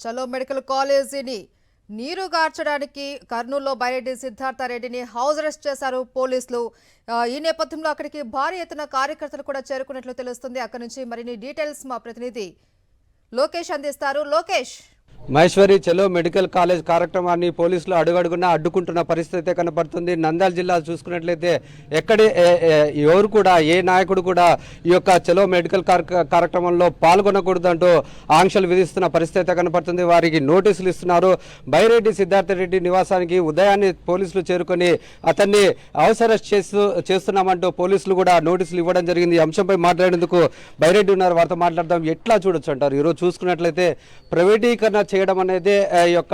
చలో మెడికల్ కాలేజీని నీరుగార్చడానికి కర్నూలులో బైరెడ్డి సిద్ధార్థరెడ్డిని హౌస్ అరెస్ట్ చేశారు పోలీసులు. ఈ నేపథ్యంలో అక్కడికి భారీ ఎత్తున కార్యకర్తలు కూడా చేరుకున్నట్లు తెలుస్తుంది. అక్కడి నుంచి మరిన్ని డీటెయిల్స్ మా ప్రతినిధి లోకేష్ అందిస్తారు. లోకేష్, మహేశ్వరి చలో మెడికల్ కాలేజ్ కార్యక్రమాన్ని పోలీసులు అడుగడుగునా అడ్డుకుంటున్న పరిస్థితి కనపడుతుంది. నంద్యాల జిల్లా చూసుకున్నట్లయితే ఎవరు కూడా ఏ నాయకుడు కూడా ఈ యొక్క చలో మెడికల్ కార్యక్రమంలో పాల్గొనకూడదంటూ ఆంక్షలు విధిస్తున్న పరిస్థితి కనపడుతుంది. వారికి నోటీసులు ఇస్తున్నారు. బైరెడ్డి సిద్ధార్థరెడ్డి నివాసానికి ఉదయాన్నే పోలీసులు చేరుకొని అతన్ని హౌస్ అరెస్ట్ చేస్తున్నామంటూ పోలీసులు కూడా నోటీసులు ఇవ్వడం జరిగింది. ఈ అంశంపై మాట్లాడేందుకు బైరెడ్డి ఉన్నారు, వారితో మాట్లాడదాం. ఎట్లా చూడొచ్చు అంటారు? ఈరోజు చూసుకున్నట్లయితే ప్రైవేటీకరణ చేయడం అనేది ఈ యొక్క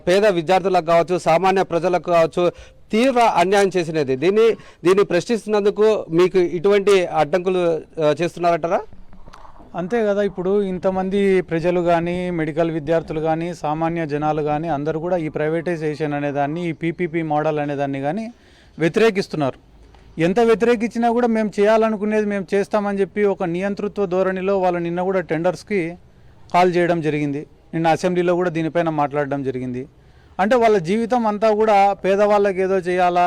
పేద విద్యార్థులకు కావచ్చు, సామాన్య ప్రజలకు కావచ్చు తీవ్ర అన్యాయం చేసినది. దీన్ని ప్రశ్నిస్తున్నందుకు మీకు ఇటువంటి అడ్డంకులు చేస్తున్నారంటారా? అంతే కదా. ఇప్పుడు ఇంతమంది ప్రజలు కానీ, మెడికల్ విద్యార్థులు కానీ, సామాన్య జనాలు కానీ అందరూ కూడా ఈ ప్రైవేటైజేషన్ అనేదాన్ని, ఈ పీపీపీ మోడల్ అనేదాన్ని కానీ వ్యతిరేకిస్తున్నారు. ఎంత వ్యతిరేకించినా కూడా మేము చేయాలనుకునేది మేము చేస్తామని చెప్పి ఒక నియంతృత్వ ధోరణిలో వాళ్ళు నిన్న కూడా టెండర్స్కి కాల్ చేయడం జరిగింది. నిన్న అసెంబ్లీలో కూడా దీనిపైన మాట్లాడడం జరిగింది. అంటే వాళ్ళ జీవితం అంతా కూడా పేదవాళ్ళకి ఏదో చేయాలా,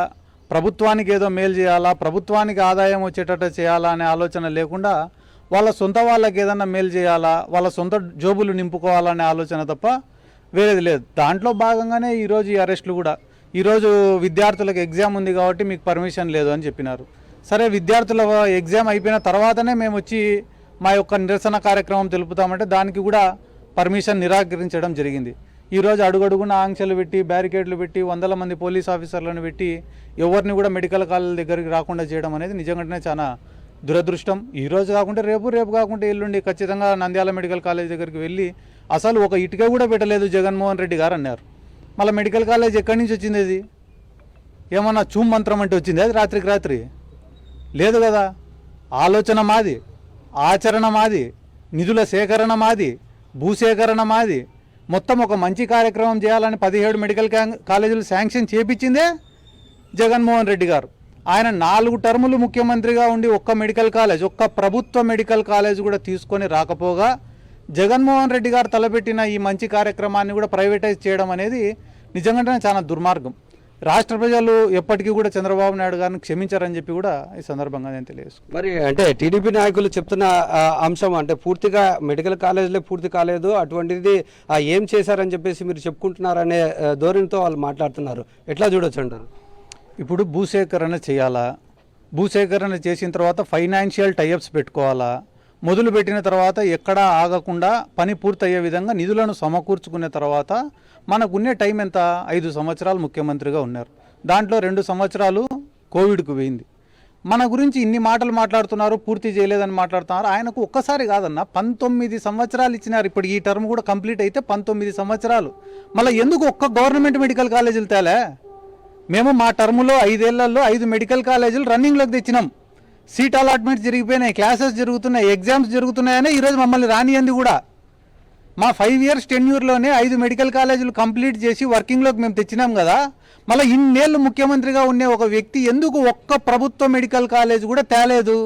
ప్రభుత్వానికి ఏదో మేలు చేయాలా, ప్రభుత్వానికి ఆదాయం వచ్చేటట్టు చేయాలా అనే ఆలోచన లేకుండా వాళ్ళ సొంత వాళ్ళకి ఏదన్నా మేలు చేయాలా, వాళ్ళ సొంత జోబులు నింపుకోవాలనే ఆలోచన తప్ప వేరేది లేదు. దాంట్లో భాగంగానే ఈరోజు ఈ అరెస్టులు కూడా. ఈరోజు విద్యార్థులకు ఎగ్జామ్ ఉంది కాబట్టి మీకు పర్మిషన్ లేదు అని చెప్పినారు. సరే, విద్యార్థుల ఎగ్జామ్ అయిపోయిన తర్వాతనే మేము వచ్చి మా యొక్క నిరసన కార్యక్రమం తెలుపుతామంటే దానికి కూడా పర్మిషన్ నిరాకరించడం జరిగింది. ఈరోజు అడుగడుగున ఆంక్షలు పెట్టి, బ్యారికేడ్లు పెట్టి, వందల మంది పోలీస్ ఆఫీసర్లను పెట్టి ఎవరిని కూడా మెడికల్ కాలేజ్ దగ్గరికి రాకుండా చేయడం అనేది నిజంగానే చాలా దురదృష్టం. ఈరోజు కాకుంటే రేపు కాకుంటే ఎల్లుండి ఖచ్చితంగా నంద్యాల మెడికల్ కాలేజ్ దగ్గరికి వెళ్ళి అసలు ఒక ఇటుక కూడా పెట్టలేదు జగన్మోహన్ రెడ్డి గారు అన్నారు. మళ్ళీ మెడికల్ కాలేజ్ ఎక్కడి నుంచి వచ్చింది? అది ఏమన్నా చూమ్ మంత్రం అంటే వచ్చింది? అది రాత్రికి రాత్రి లేదు కదా. ఆలోచన మాది, ఆచరణ మాది, నిధుల సేకరణ మాది, భూసేకరణ మాది. మొత్తం ఒక మంచి కార్యక్రమం చేయాలని 17 మెడికల్ కాలేజీలు శాంక్షన్ చేపించిందే జగన్మోహన్ రెడ్డి గారు. ఆయన 4 టర్ములు ముఖ్యమంత్రిగా ఉండి ఒక్క మెడికల్ కాలేజ్, ఒక్క ప్రభుత్వ మెడికల్ కాలేజ్ కూడా తీసుకొని రాకపోగా జగన్మోహన్ రెడ్డి గారు తలపెట్టిన ఈ మంచి కార్యక్రమాన్ని కూడా ప్రైవేటైజ్ చేయడం అనేది నిజంగానే చాలా దుర్మార్గం. రాష్ట్ర ప్రజలు ఎప్పటికీ కూడా చంద్రబాబు నాయుడు గారిని క్షమించారని చెప్పి కూడా ఈ సందర్భంగా నేను తెలియజేసుకున్నాను. మరి అంటే టీడీపీ నాయకులు చెప్తున్న అంశం అంటే పూర్తిగా మెడికల్ కాలేజీలే పూర్తి కాలేదు, అటువంటిది ఏం చేశారని చెప్పేసి మీరు చెప్పుకుంటున్నారనే ధోరణితో వాళ్ళు మాట్లాడుతున్నారు. ఎట్లా చూడొచ్చు అంటారు? ఇప్పుడు భూసేకరణ చేయాలా, భూసేకరణ చేసిన తర్వాత ఫైనాన్షియల్ టైఅప్స్ పెట్టుకోవాలా, మొదలు పెట్టిన తర్వాత ఎక్కడా ఆగకుండా పని పూర్తయ్యే విధంగా నిధులను సమకూర్చుకున్న తర్వాత మనకున్నే టైం ఎంత? 5 సంవత్సరాలు ముఖ్యమంత్రిగా ఉన్నారు. దాంట్లో 2 సంవత్సరాలు కోవిడ్కు పోయింది. మన గురించి ఇన్ని మాటలు మాట్లాడుతున్నారు, పూర్తి చేయలేదని మాట్లాడుతున్నారు. ఆయనకు ఒక్కసారి కాదన్న 19 సంవత్సరాలు ఇచ్చినారు. ఇప్పుడు ఈ టర్మ్ కూడా కంప్లీట్ అయితే 19 సంవత్సరాలు. మళ్ళీ ఎందుకు ఒక్క గవర్నమెంట్ మెడికల్ కాలేజీలు తేలే? మేము మా టర్ములో 5 ఏళ్లలో 5 మెడికల్ కాలేజీలు రన్నింగ్లోకి తెచ్చినాం. సీట్ అలాట్మెంట్స్ జరిగిపోయినాయి, క్లాసెస్ జరుగుతున్నాయి, ఎగ్జామ్స్ జరుగుతున్నాయని ఈరోజు మమ్మల్ని రానియంది కూడా. మా 5 ఇయర్స్ టెన్యూర్లోనే 5 మెడికల్ కాలేజీలు కంప్లీట్ చేసి వర్కింగ్లోకి మేము తెచ్చినాం కదా. మళ్ళీ ఇన్నేళ్ళు ముఖ్యమంత్రిగా ఉండే ఒక వ్యక్తి ఎందుకు ఒక్క ప్రభుత్వ మెడికల్ కాలేజ్ కూడా తేలేదు?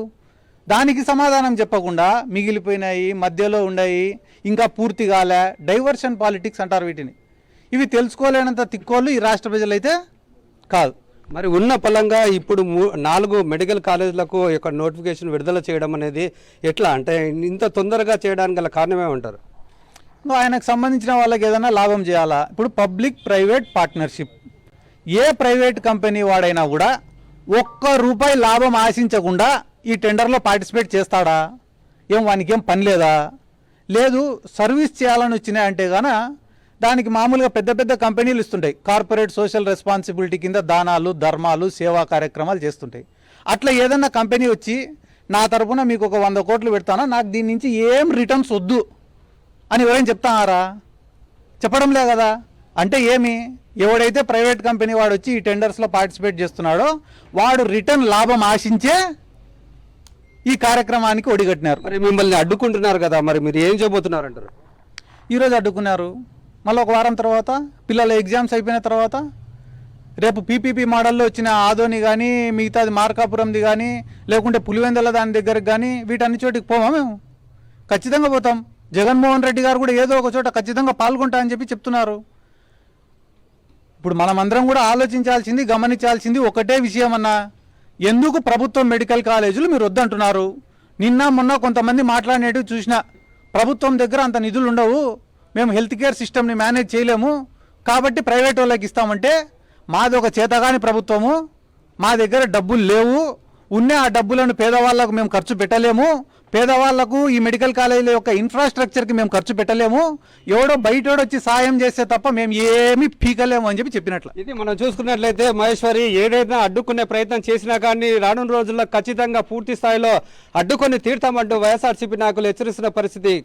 దానికి సమాధానం చెప్పకుండా మిగిలిపోయినాయి, మధ్యలో ఉన్నాయి, ఇంకా పూర్తి కాలే. డైవర్షన్ పాలిటిక్స్ అంటారు వీటిని. ఇవి తెలుసుకోలేనంత తిక్కోళ్ళు ఈ రాష్ట్ర ప్రజలైతే కాదు. మరి ఉన్న పలంగా ఇప్పుడు 4 మెడికల్ కాలేజీలకు యొక్క నోటిఫికేషన్ విడుదల చేయడం అనేది ఎట్లా? అంటే ఇంత తొందరగా చేయడానికి గల కారణమే ఉంటారు? ఆయనకు సంబంధించిన వాళ్ళకి ఏదైనా లాభం చేయాలా? ఇప్పుడు పబ్లిక్ ప్రైవేట్ పార్ట్నర్షిప్, ఏ ప్రైవేట్ కంపెనీ వాడైనా కూడా ₹1 లాభం ఆశించకుండా ఈ టెండర్లో పార్టిసిపేట్ చేస్తాడా? వానికి ఏం పని లేదా? లేదు, సర్వీస్ చేయాలని వచ్చినాయంటే గాన దానికి మామూలుగా పెద్ద పెద్ద కంపెనీలు ఇస్తుంటాయి. కార్పొరేట్ సోషల్ రెస్పాన్సిబిలిటీ కింద దానాలు, ధర్మాలు, సేవా కార్యక్రమాలు చేస్తుంటాయి. అట్లా ఏదన్నా కంపెనీ వచ్చి నా తరఫున మీకు ఒక 100 కోట్లు పెడతానా, నాకు దీని నుంచి ఏం రిటర్న్స్ వద్దు అని ఎవరైనా చెప్తారా? చెప్పడం లే కదా. అంటే ఎవడైతే ప్రైవేట్ కంపెనీ వాడు వచ్చి ఈ టెండర్స్లో పార్టిసిపేట్ చేస్తున్నాడో వాడు రిటర్న్ లాభం ఆశించే ఈ కార్యక్రమానికి ఒడిగట్టినారు. మరి మిమ్మల్ని అడ్డుకుంటున్నారు కదా, మరి మీరు ఏం చేయబోతున్నారు అంటారు? ఈరోజు అడ్డుకున్నారు, మళ్ళీ ఒక వారం తర్వాత పిల్లల ఎగ్జామ్స్ అయిపోయిన తర్వాత రేపు పీపీపీ మోడల్లో వచ్చిన ఆదోని కానీ, మిగతాది మార్కాపురంది కానీ, లేకుంటే పులివెందుల దాని దగ్గరకు కానీ వీటన్ని చోటికి పోమా? మేము ఖచ్చితంగా పోతాం. జగన్మోహన్ రెడ్డి గారు కూడా ఏదో ఒక చోట ఖచ్చితంగా పాల్గొంటా అని చెప్పి చెప్తున్నారు. ఇప్పుడు మనమందరం కూడా ఆలోచించాల్సింది, గమనించాల్సింది ఒకటే విషయం అన్న, ఎందుకు ప్రభుత్వం మెడికల్ కాలేజీలు మీరు వద్దంటున్నారు? నిన్న మొన్న కొంతమంది మాట్లాడినట్టు చూసిన, ప్రభుత్వం దగ్గర అంత నిధులు ఉండవు, మేము హెల్త్ కేర్ సిస్టమ్ని మేనేజ్ చేయలేము కాబట్టి ప్రైవేట్ వాళ్ళకి ఇస్తామంటే, మాది ఒక చేతగాని ప్రభుత్వము, మా దగ్గర డబ్బులు లేవు, ఉన్న ఆ డబ్బులను పేదవాళ్లకు మేము ఖర్చు పెట్టలేము, పేదవాళ్లకు ఈ మెడికల్ కాలేజీల యొక్క ఇన్ఫ్రాస్ట్రక్చర్కి మేము ఖర్చు పెట్టలేము, ఎవడో బయటోడు వచ్చి సాయం చేస్తే తప్ప మేము ఏమీ పీకలేము అని చెప్పి చెప్పినట్లు. ఇది మనం చూసుకున్నట్లయితే మహేశ్వరి ఏదైనా అడ్డుకునే ప్రయత్నం చేసినా కానీ రానున్న రోజుల్లో ఖచ్చితంగా పూర్తి స్థాయిలో అడ్డుకొని తీర్థమంటూ వైఎస్ఆర్సీపీ నాయకులు హెచ్చరిస్తున్న పరిస్థితి